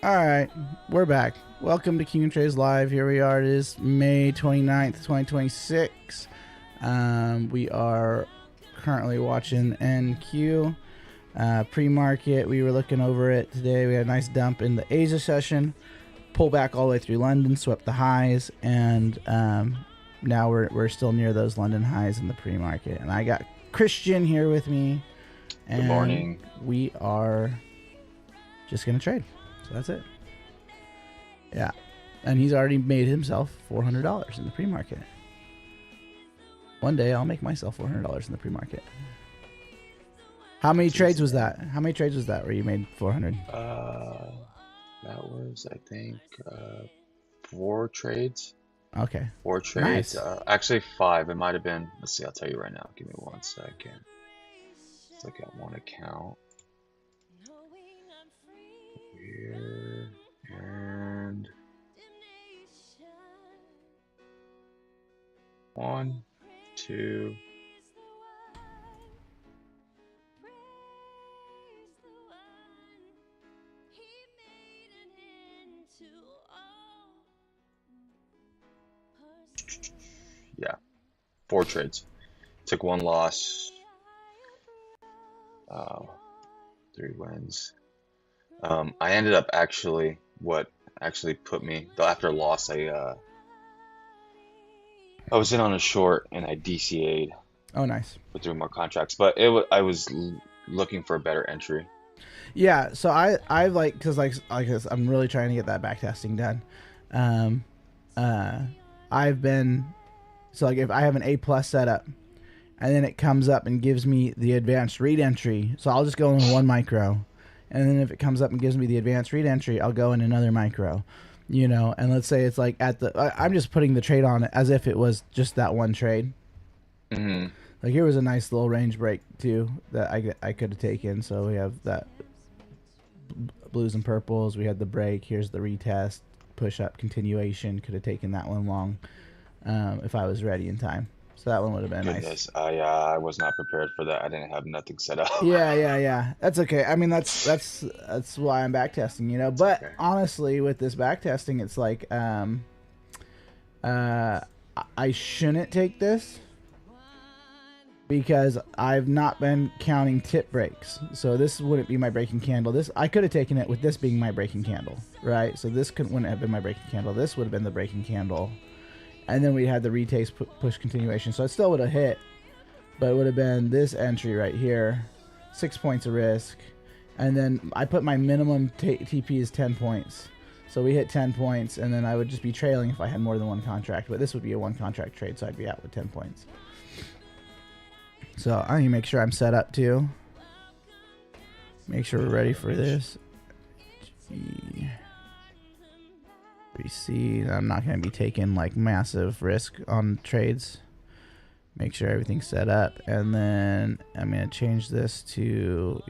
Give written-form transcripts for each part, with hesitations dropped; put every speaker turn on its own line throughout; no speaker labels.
All right, we're back. Welcome to King Trades Live. Here we are. It is May 29th, 2026. We are currently watching NQ pre-market. We were looking over it today. We had a nice dump in the Asia session, pull back all the way through London, swept the highs, and now we're still near those London highs in the pre-market. And I got Christian here with me. And
Good morning.
We are just gonna trade. So that's it. Yeah. And he's already made himself $400 in the pre-market. One day I'll make myself $400 in the pre-market. How many trades was that? How many trades was that where you made 400?
That was, I think, 4 trades.
Okay.
4 trades.
Nice.
Actually 5. It might have been. Let's see. I'll tell you right now. Give me 1 second. Let's look at one account. Here and 1, 2. Yeah, 4 trades. Took 1 loss. 3 wins. I ended up what actually put me after loss. I was in on a short and I DCA'd.
Oh, nice.
Put through more contracts, but I was looking for a better entry.
Yeah, so I like because I'm really trying to get that back testing done. I've been if I have an A+ setup, and then it comes up and gives me the advanced read entry, so I'll just go in 1 micro, and then if it comes up and gives me the advanced read entry, I'll go in another micro, and let's say it's like I'm just putting the trade on it as if it was just that one trade.
Mm-hmm.
Like here was a nice little range break too that I could have taken. So we have that blues and purples. We had the break. Here's the retest, push up, continuation. Could have taken that one long if I was ready in time. So that one would have been nice.
I was not prepared for that. I didn't have nothing set up.
Yeah. That's okay. I mean, that's why I'm back testing, But
okay.
Honestly, with this back testing, it's like I shouldn't take this because I've not been counting tip breaks. So this wouldn't be my breaking candle. I could have taken it with this being my breaking candle, right? So this wouldn't have been my breaking candle. This would have been the breaking candle. And then we had the retest push continuation. So it still would have hit, but it would have been this entry right here, 6 points of risk. And then I put my minimum TP as 10 points. So we hit 10 points, and then I would just be trailing if I had more than 1 contract. But this would be a 1 contract trade, so I'd be out with 10 points. So I need to make sure I'm set up too. Make sure we're ready for this. Receipt. I'm not going to be taking like massive risk on trades. Make sure everything's set up, and then I'm going to change this to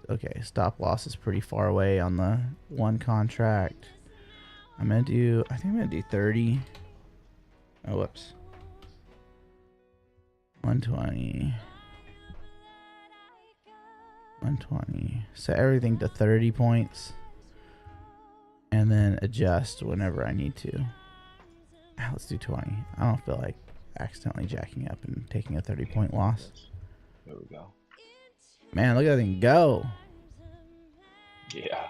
okay. Stop loss is pretty far away on the 1 contract. I think I'm going to do 30. Oh, whoops. 120. 120. Set everything to 30 points. And then adjust whenever I need to. Let's do 20. I don't feel like accidentally jacking up and taking a 30-point loss.
There we go.
Man, look at that thing go.
Yeah.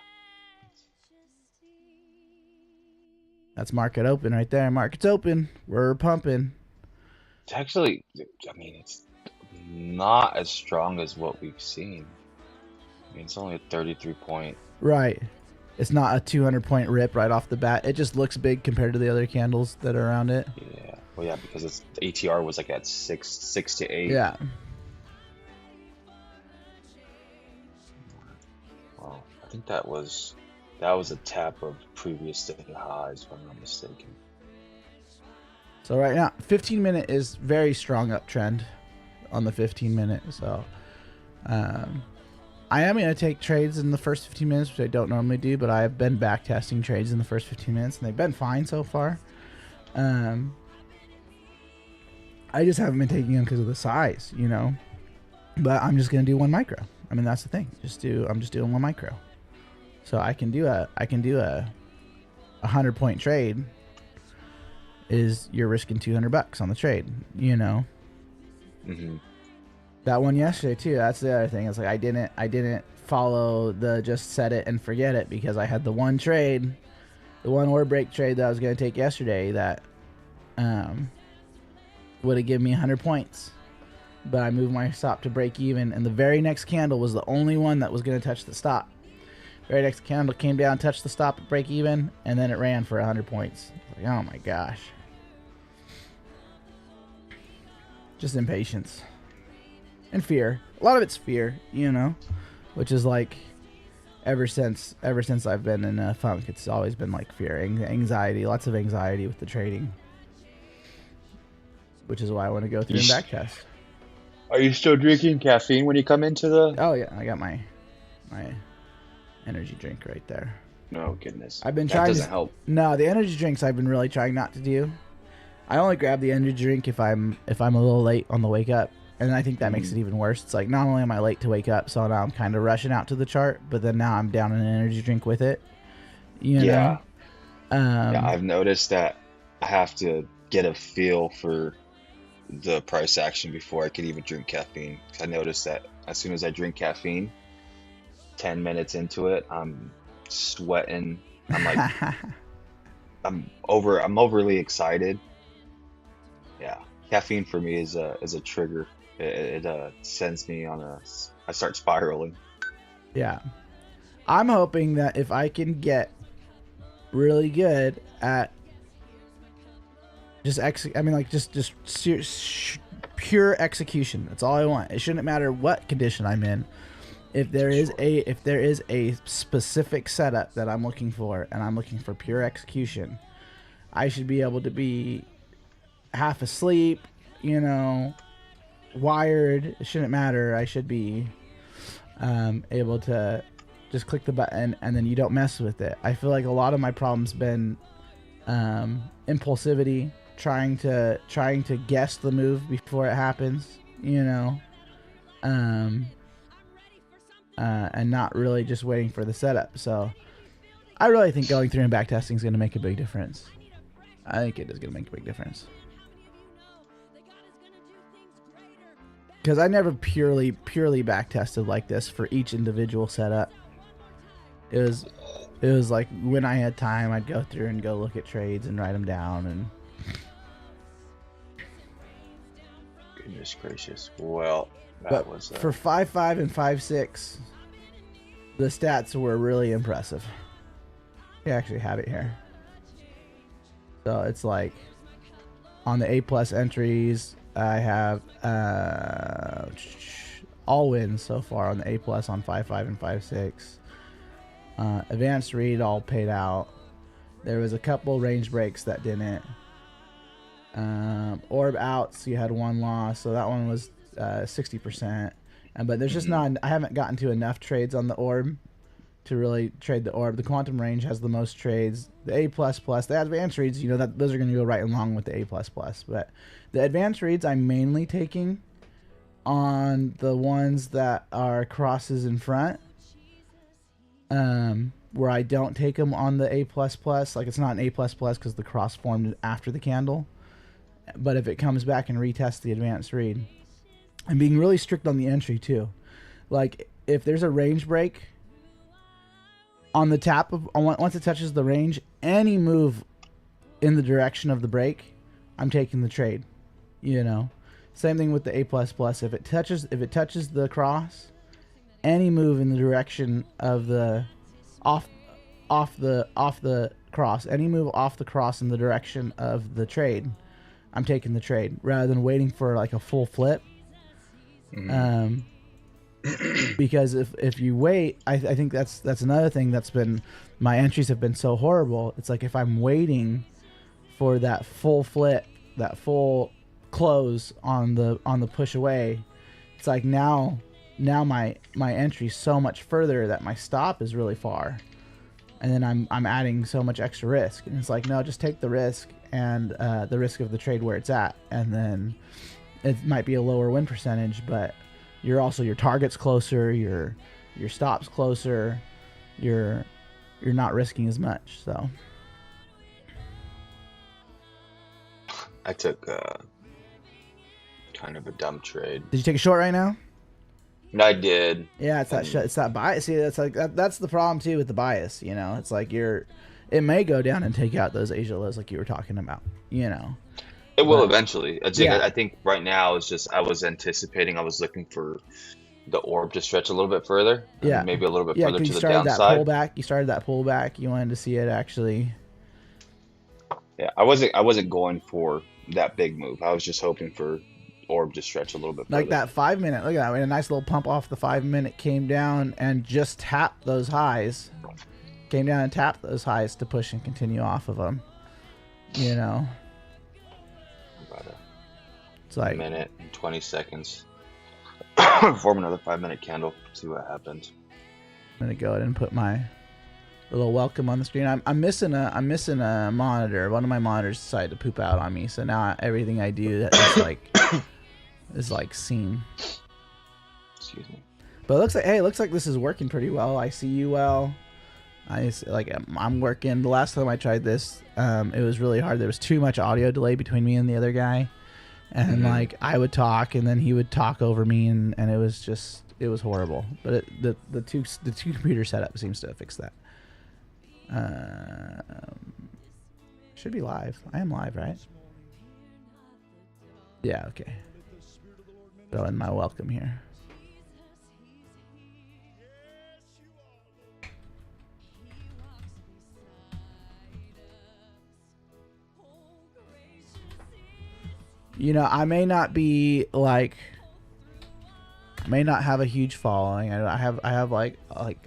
That's market open right there. Market's open. We're pumping.
It's actually, I mean, it's not as strong as what we've seen. I mean, it's only a 33-point.
Right. It's not a 200-point rip right off the bat. It just looks big compared to the other candles that are around it.
Yeah. Well, yeah, because the ATR was like at 6 to 8.
Yeah.
Well, I think that was a tap of previous day highs, if I'm not mistaken.
So right now, 15-minute is very strong uptrend on the 15-minute. So I am going to take trades in the first 15 minutes, which I don't normally do, but I have been back testing trades in the first 15 minutes, and they've been fine so far. I just haven't been taking them because of the size, But I'm just going to do 1 micro. I mean, that's the thing. I'm just doing 1 micro. So I can do a 100-point trade. Is you're risking $200 on the trade, you know.
Mm-hmm.
That one yesterday too. That's the other thing. It's like I didn't follow the just set it and forget it, because I had the one trade, the one order break trade that I was going to take yesterday that would have given me 100 points. But I moved my stop to break even, and the very next candle was the only one that was going to touch the stop. Very next candle came down, touched the stop at break even, and then it ran for 100 points. Like, oh my gosh. Just impatience. And fear. A lot of it's fear, you know, which is like ever since I've been in funk, it's always been like fear, anxiety, lots of anxiety with the trading, which is why I want to go through and back test.
Are you still drinking caffeine when you come into the?
Oh yeah, I got my energy drink right there.
No goodness.
I've been
that
trying
doesn't
to
help.
No, the energy drinks I've been really trying not to do. I only grab the energy drink if I'm a little late on the wake up. And I think that makes it even worse. It's like, not only am I late to wake up, so now I'm kind of rushing out to the chart, but then now I'm down an energy drink with it. You know?
Yeah, I've noticed that I have to get a feel for the price action before I could even drink caffeine. I noticed that as soon as I drink caffeine, 10 minutes into it, I'm sweating. I'm like, I'm overly excited. Yeah, caffeine for me is a trigger. It sends me on I start spiraling.
Yeah. I'm hoping that if I can get really good at just pure execution. That's all I want. It shouldn't matter what condition I'm in. If there is a specific setup that I'm looking for, and I'm looking for pure execution, I should be able to be half asleep, you know, wired. It shouldn't matter. I should be able to just click the button and then you don't mess with it. I feel like a lot of my problem's been impulsivity, trying to guess the move before it happens, you know, and not really just waiting for the setup. So I really think going through and back testing is going to make a big difference. I think it is going to make a big difference. Because I never purely back tested like this for each individual setup. It was like when I had time, I'd go through and go look at trades and write them down. And
goodness gracious. Well,
but was for 5.5 and 5.6, the stats were really impressive. I actually have it here. So it's like on the A+ entries, I have all wins so far on the A+ on 5.5 and 5.6. Advanced read all paid out. There was a couple range breaks that didn't. Orb outs, you had one loss, so that one was 60%. But there's just not. I haven't gotten to enough trades on the orb to really trade the orb. The quantum range has the most trades. The A++, the advanced reads, you know, that those are going to go right along with the A++. But the advanced reads I'm mainly taking on the ones that are crosses in front. Where I don't take them on the A++, like it's not an A++ because the cross formed after the candle. But if it comes back and retests the advanced read, I'm being really strict on the entry too. Like if there's a range break on the tap of, once it touches the range, any move in the direction of the break, I'm taking the trade. You know, same thing with the A++. If it touches the cross, any move in the direction of the off the cross, any move off the cross in the direction of the trade, I'm taking the trade rather than waiting for like a full flip. Because if you wait, I think that's another thing that's been, my entries have been so horrible. It's like if I'm waiting for that full flip, that full close on the push away, it's like now my entry's so much further that my stop is really far, and then I'm adding so much extra risk. And it's like, no, just take the risk and the risk of the trade where it's at, and then it might be a lower win percentage, but your target's closer, your stop's closer, your you're not risking as much. So
I took kind of a dumb trade.
Did you take a short right now?
I did.
Yeah, it's that bias. See, that's like that's the problem too with the bias. You know, it's like it may go down and take out those Asia lows like you were talking about. You know,
it will eventually. I think right now it's just I was looking for the orb to stretch a little bit further.
Yeah,
maybe a little bit further to the
downside. You started that pullback. You wanted to see it actually.
Yeah, I wasn't going for that big move. I was just hoping for orb to stretch a little bit further.
Like that 5 minute. Look at that. We had a nice little pump off the 5 minute, came down and just tapped those highs. Came down and tapped those highs to push and continue off of them. You know.
It's like a minute and 20 seconds. Form another 5 minute candle. See what happens.
I'm gonna go ahead and put my little welcome on the screen. I'm missing a monitor. One of my monitors decided to poop out on me, so now everything I do is like seen.
Excuse me.
But it looks like this is working pretty well. I see you well. I'm working. The last time I tried this, it was really hard. There was too much audio delay between me and the other guy, and like I would talk and then he would talk over me, and it was horrible. But the two computer setup seems to fix that. Should be live. I am live, right? Yeah, okay. Throw in my welcome here. You know, I may not be like, may not have a huge following. I have like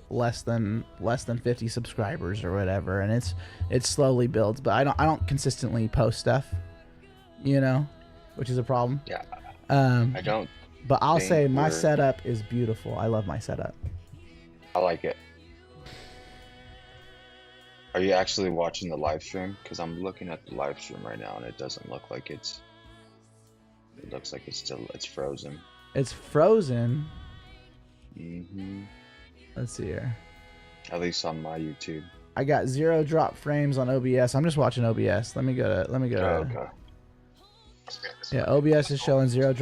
less than 50 subscribers or whatever, and it slowly builds. But I don't consistently post stuff, you know, which is a problem.
Yeah. I don't.
But I'll say my setup is beautiful. I love my setup.
I like it. Are you actually watching the live stream? Because I'm looking at the live stream right now, and it doesn't look like it's. It looks like it's frozen.
It's frozen.
Mm-hmm.
Let's see here.
At least on my YouTube.
I got 0 drop frames on OBS. I'm just watching OBS. Let me go to.
Okay.
Yeah, OBS is showing 0 drop.